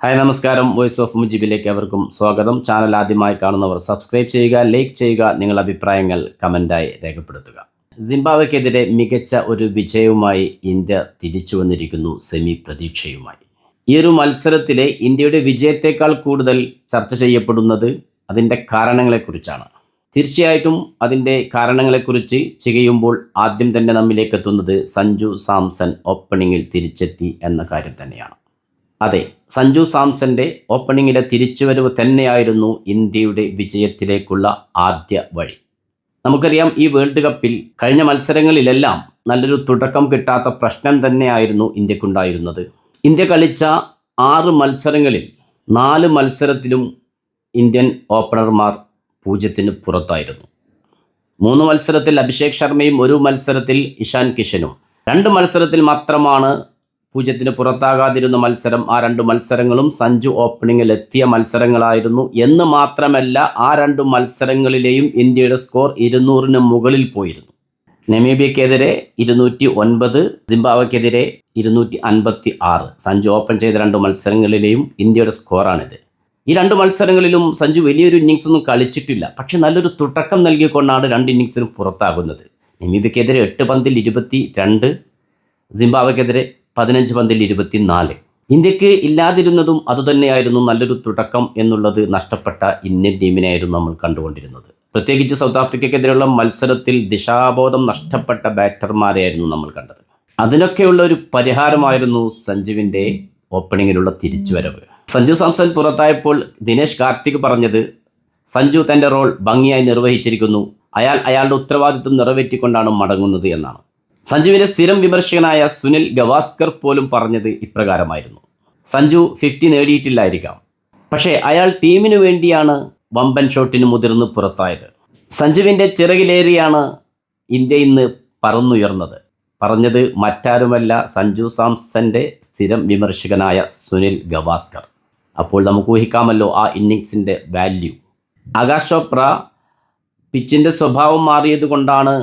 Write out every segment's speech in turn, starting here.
Hi നമസ്കാരം. Voice of മുജീബിലേക്ക് അവർക്കും സ്വാഗതം. ചാനൽ ആദ്യമായി കാണുന്നവർ സബ്സ്ക്രൈബ് ചെയ്യുക, ലൈക്ക് ചെയ്യുക, നിങ്ങളുടെ അഭിപ്രായങ്ങൾ കമൻ്റായി രേഖപ്പെടുത്തുക. സിംബാബ്വെക്കെതിരെ മികച്ച ഒരു വിജയവുമായി ഇന്ത്യ തിരിച്ചു വന്നിരിക്കുന്നു, സെമി പ്രതീക്ഷയുമായി. ഈ ഒരു മത്സരത്തിലെ ഇന്ത്യയുടെ വിജയത്തേക്കാൾ കൂടുതൽ ചർച്ച ചെയ്യപ്പെടുന്നത് അതിൻ്റെ കാരണങ്ങളെക്കുറിച്ചാണ്. തീർച്ചയായിട്ടും അതിൻ്റെ കാരണങ്ങളെക്കുറിച്ച് ചെയ്യുമ്പോൾ ആദ്യം തന്നെ നമ്മിലേക്ക് എത്തുന്നത് സഞ്ജു സാംസൺ ഓപ്പണിങ്ങിൽ തിരിച്ചെത്തി എന്ന കാര്യം തന്നെയാണ്. അതെ, സഞ്ജു സാംസന്റെ ഓപ്പണിങ്ങിലെ തിരിച്ചുവരവ് തന്നെയായിരുന്നു ഇന്ത്യയുടെ വിജയത്തിലേക്കുള്ള ആദ്യ വഴി. നമുക്കറിയാം, ഈ വേൾഡ് കപ്പിൽ കഴിഞ്ഞ മത്സരങ്ങളിലെല്ലാം നല്ലൊരു തുടക്കം കിട്ടാത്ത പ്രശ്നം തന്നെയായിരുന്നു ഇന്ത്യക്കുണ്ടായിരുന്നത്. ഇന്ത്യ കളിച്ച 6 മത്സരങ്ങളിൽ 4 മത്സരത്തിലും ഇന്ത്യൻ ഓപ്പണർമാർ 0-ന് പുറത്തായിരുന്നു. 3 മത്സരത്തിൽ അഭിഷേക് ശർമ്മയും 1 മത്സരത്തിൽ ഇഷാൻ കിഷനും. 2 മത്സരത്തിൽ മാത്രമാണ് 0-ന് പുറത്താകാതിരുന്ന മത്സരം. ആ 2 മത്സരങ്ങളും സഞ്ജു ഓപ്പണിങ്ങിൽ എത്തിയ മത്സരങ്ങളായിരുന്നു എന്ന് മാത്രമല്ല, ആ 2 മത്സരങ്ങളിലെയും ഇന്ത്യയുടെ സ്കോർ 200-ന് മുകളിൽ പോയിരുന്നു. നമീബിയക്കെതിരെ 209, സിംബാബ്വെക്കെതിരെ 256. സഞ്ജു ഓപ്പൺ ചെയ്ത 2 മത്സരങ്ങളിലെയും ഇന്ത്യയുടെ സ്കോറാണിത്. ഈ 2 മത്സരങ്ങളിലും സഞ്ജു വലിയൊരു ഇന്നിങ്സ് ഒന്നും കളിച്ചിട്ടില്ല. പക്ഷെ നല്ലൊരു തുടക്കം നൽകിക്കൊണ്ടാണ് 2 ഇന്നിങ്സിലും പുറത്താകുന്നത്. നമീബിയക്കെതിരെ 8 പന്തിൽ 22, സിംബാബ്വെക്കെതിരെ 15 പന്തിൽ 24. ഇന്ത്യക്ക് ഇല്ലാതിരുന്നതും അതുതന്നെയായിരുന്നു നല്ലൊരു തുടക്കം എന്നുള്ളത്. നഷ്ടപ്പെട്ട ഇന്ത്യൻ ടീമിനെയായിരുന്നു നമ്മൾ കണ്ടുകൊണ്ടിരുന്നത്. പ്രത്യേകിച്ച് സൗത്ത് ആഫ്രിക്കയ്ക്കെതിരെയുള്ള മത്സരത്തിൽ ദിശാബോധം നഷ്ടപ്പെട്ട ബാറ്റർമാരെയായിരുന്നു നമ്മൾ കണ്ടത്. അതിനൊക്കെയുള്ള ഒരു പരിഹാരമായിരുന്നു സഞ്ജുവിൻ്റെ ഓപ്പണിങ്ങിലുള്ള തിരിച്ചുവരവ്. സഞ്ജു സാംസൺ പുറത്തായപ്പോൾ ദിനേശ് കാർത്തിക് പറഞ്ഞത്, സഞ്ജു തൻ്റെ റോൾ ഭംഗിയായി നിർവഹിച്ചിരിക്കുന്നു, അയാളുടെ ഉത്തരവാദിത്വം നിറവേറ്റിക്കൊണ്ടാണ് മടങ്ങുന്നത് എന്നാണ്. സഞ്ജുവിൻ്റെ സ്ഥിരം വിമർശകനായ സുനിൽ ഗവാസ്കർ പോലും പറഞ്ഞത് ഇപ്രകാരമായിരുന്നു. സഞ്ജു 50 നേടിയിട്ടില്ലായിരിക്കാം, പക്ഷേ അയാൾ ടീമിനു വേണ്ടിയാണ് വമ്പൻ ഷോട്ടിന് മുതിർന്ന് പുറത്തായത്. സഞ്ജുവിൻ്റെ ചിറകിലേറിയാണ് ഇന്ത്യ ഇന്ന് പറന്നുയർന്നത്. പറഞ്ഞത് മറ്റാരുമല്ല, സഞ്ജു സാംസന്റെ സ്ഥിരം വിമർശകനായ സുനിൽ ഗവാസ്കർ. അപ്പോൾ നമുക്ക് ഊഹിക്കാമല്ലോ ആ ഇന്നിങ്സിൻ്റെ വാല്യൂ. ആകാശ് ചോപ്ര പിച്ചിൻ്റെ സ്വഭാവം മാറിയത് കൊണ്ടാണ്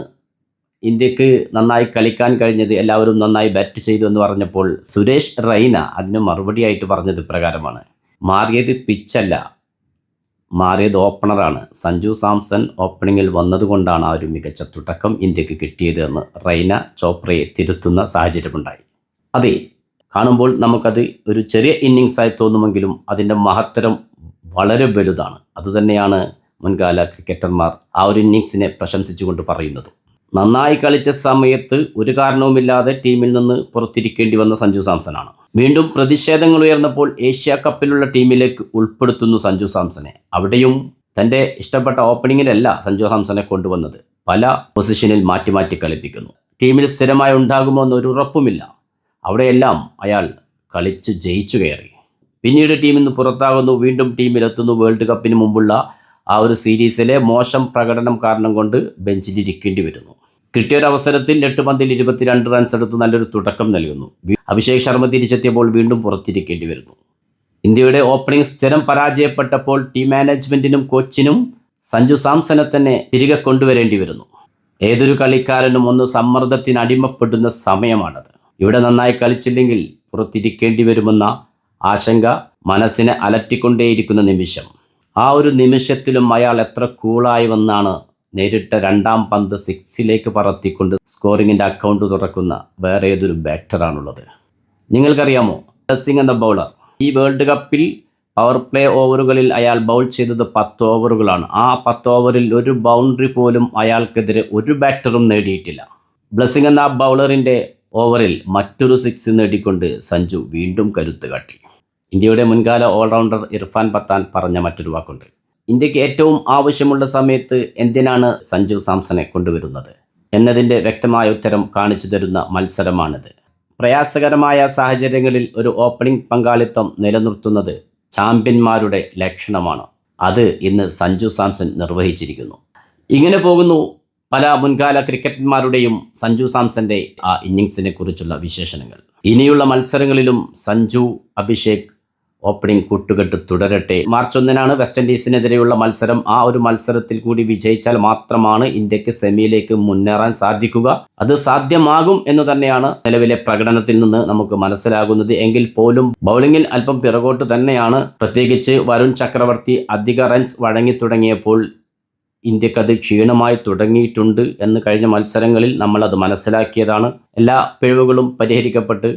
ഇന്ത്യക്ക് നന്നായി കളിക്കാൻ കഴിഞ്ഞത്, എല്ലാവരും നന്നായി ബാറ്റ് ചെയ്തു എന്ന് പറഞ്ഞപ്പോൾ സുരേഷ് റൈന അതിന് മറുപടിയായിട്ട് പറഞ്ഞത് ഇപ്രകാരമാണ്: മാറിയത് പിച്ചല്ല, മാറിയത് ഓപ്പണറാണ്. സഞ്ജു സാംസൺ ഓപ്പണിങ്ങിൽ വന്നതുകൊണ്ടാണ് ആ ഒരു മികച്ച തുടക്കം ഇന്ത്യക്ക് കിട്ടിയത് എന്ന് റൈന ചോപ്രയെ തിരുത്തുന്ന സാഹചര്യമുണ്ടായി. അതെ, കാണുമ്പോൾ നമുക്കത് ഒരു ചെറിയ ഇന്നിങ്സായി തോന്നുമെങ്കിലും അതിൻ്റെ മഹത്തരം വളരെ വലുതാണ്. അതുതന്നെയാണ് മുൻകാല ക്രിക്കറ്റർമാർ ആ ഒരു ഇന്നിങ്സിനെ പ്രശംസിച്ചുകൊണ്ട് പറയുന്നത്. നന്നായി കളിച്ച സമയത്ത് ഒരു കാരണവുമില്ലാതെ ടീമിൽ നിന്ന് പുറത്തിരിക്കേണ്ടി വന്ന സഞ്ജു സാംസനാണ്. വീണ്ടും പ്രതിഷേധങ്ങൾ ഉയർന്നപ്പോൾ ഏഷ്യ കപ്പിലുള്ള ടീമിലേക്ക് ഉൾപ്പെടുത്തുന്നു സഞ്ജു സാംസനെ. അവിടെയും തൻ്റെ ഇഷ്ടപ്പെട്ട ഓപ്പണിങ്ങിലല്ല സഞ്ജു സാംസനെ കൊണ്ടുവന്നത്, പല പൊസിഷനിൽ മാറ്റി മാറ്റി കളിപ്പിക്കുന്നു. ടീമിൽ സ്ഥിരമായി ഉണ്ടാകുമോ എന്നൊരു ഉറപ്പുമില്ല. അവിടെയെല്ലാം അയാൾ കളിച്ച് ജയിച്ചു കയറി. പിന്നീട് ടീമിൽ നിന്ന് പുറത്താകുന്നു, വീണ്ടും ടീമിലെത്തുന്നു. വേൾഡ് കപ്പിന് മുമ്പുള്ള ആ ഒരു സീരീസിലെ മോശം പ്രകടനം കാരണം കൊണ്ട് ബെഞ്ചിലിരിക്കേണ്ടി വരുന്നു. കിട്ടിയൊരവസരത്തിൽ 8 പന്തിൽ 22 റൺസ് എടുത്ത് നല്ലൊരു തുടക്കം നൽകുന്നു. അഭിഷേക് ശർമ്മ തിരിച്ചെത്തിയപ്പോൾ വീണ്ടും പുറത്തിരിക്കേണ്ടി വരുന്നു. ഇന്ത്യയുടെ ഓപ്പണിംഗ് സ്ഥിരം പരാജയപ്പെട്ടപ്പോൾ ടീം മാനേജ്മെൻറ്റിനും കോച്ചിനും സഞ്ജു സാംസനെ തന്നെ തിരികെ കൊണ്ടുവരേണ്ടി വരുന്നു. ഏതൊരു കളിക്കാരനും ഒന്ന് സമ്മർദ്ദത്തിന് അടിമപ്പെടുന്ന സമയമാണത്. ഇവിടെ നന്നായി കളിച്ചില്ലെങ്കിൽ പുറത്തിരിക്കേണ്ടി വരുമെന്ന ആശങ്ക മനസ്സിനെ അലട്ടിക്കൊണ്ടേയിരിക്കുന്ന നിമിഷം. ആ ഒരു നിമിഷത്തിലും അയാൾ എത്ര കൂളായി വന്നാണ് നേരിട്ട 2ാം പന്ത് 6ലേക്ക് പറത്തിക്കൊണ്ട് സ്കോറിങ്ങിൻ്റെ അക്കൗണ്ട് തുറക്കുന്ന വേറെ ഏതൊരു ബാറ്ററാണുള്ളത്. നിങ്ങൾക്കറിയാമോ, ബ്ലെസ്സിംഗ് എന്ന ബൗളർ ഈ വേൾഡ് കപ്പിൽ പവർ പ്ലേ ഓവറുകളിൽ അയാൾ ബൗൾ ചെയ്തത് 10 ഓവറുകളാണ്. ആ 10 ഓവറിൽ ഒരു ബൗണ്ടറി പോലും അയാൾക്കെതിരെ ഒരു ബാറ്ററും നേടിയിട്ടില്ല. ബ്ലെസ്സിംഗ് എന്ന ബൗളറിൻ്റെ ഓവറിൽ മറ്റൊരു 6 നേടിക്കൊണ്ട് സഞ്ജു വീണ്ടും കരുത്ത് കാട്ടി. ഇന്ത്യയുടെ മുൻകാല ഓൾറൗണ്ടർ ഇർഫാൻ പത്താൻ പറഞ്ഞ മറ്റൊരു വാക്കുണ്ട്: ഇന്ത്യക്ക് ഏറ്റവും ആവശ്യമുള്ള സമയത്ത് എന്തിനാണ് സഞ്ജു സാംസനെ കൊണ്ടുവരുന്നത് എന്നതിൻ്റെ വ്യക്തമായ ഉത്തരം കാണിച്ചു തരുന്ന മത്സരമാണിത്. പ്രയാസകരമായ സാഹചര്യങ്ങളിൽ ഒരു ഓപ്പണിംഗ് പങ്കാളിത്തം നിലനിർത്തുന്നത് ചാമ്പ്യന്മാരുടെ ലക്ഷണമാണ്. അത് ഇന്ന് സഞ്ജു സാംസൺ നിർവഹിച്ചിരിക്കുന്നു. ഇങ്ങനെ പോകുന്നു പല മുൻകാല ക്രിക്കറ്റർമാരുടെയും സഞ്ജു സാംസന്റെ ആ ഇന്നിങ്സിനെ കുറിച്ചുള്ള വിശേഷണങ്ങൾ. ഇനിയുള്ള മത്സരങ്ങളിലും സഞ്ജു, അഭിഷേക് ഓപ്പണിംഗ് കൂട്ടുകെട്ട് തുടരട്ടെ. മാർച്ച് 1 വെസ്റ്റ് ഇൻഡീസിനെതിരെയുള്ള മത്സരം. ആ ഒരു മത്സരത്തിൽ കൂടി വിജയിച്ചാൽ മാത്രമാണ് ഇന്ത്യക്ക് സെമിയിലേക്ക് മുന്നേറാൻ സാധിക്കുക. അത് സാധ്യമാകും എന്ന് തന്നെയാണ് നിലവിലെ പ്രകടനത്തിൽ നിന്ന് നമുക്ക് മനസ്സിലാകുന്നത്. എങ്കിൽ പോലും ബൗളിംഗിൽ അല്പം പിറകോട്ട് തന്നെയാണ്. പ്രത്യേകിച്ച് വരുൺ ചക്രവർത്തി അധിക റൺസ് വഴങ്ങി തുടങ്ങിയപ്പോൾ ഇന്ത്യക്കത് ക്ഷീണമായി തുടങ്ങിയിട്ടുണ്ട് എന്ന് കഴിഞ്ഞ മത്സരങ്ങളിൽ നമ്മളത് മനസ്സിലാക്കിയതാണ്. എല്ലാ പിഴവുകളും പരിഹരിക്കപ്പെട്ട്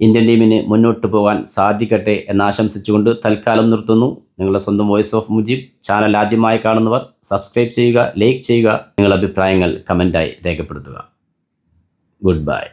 ഇന്ത്യൻ ടീമിന് മുന്നോട്ട് പോകാൻ സാധിക്കട്ടെ എന്നാശംസിച്ചുകൊണ്ട് തൽക്കാലം നിർത്തുന്നു. നിങ്ങളുടെ സ്വന്തം വോയിസ് ഓഫ് മുജീബ്. ചാനൽ ആദ്യമായി കാണുന്നവർ സബ്സ്ക്രൈബ് ചെയ്യുക, ലൈക്ക് ചെയ്യുക, നിങ്ങളുടെ അഭിപ്രായങ്ങൾ കമൻറ്റായി രേഖപ്പെടുത്തുക. Good bye.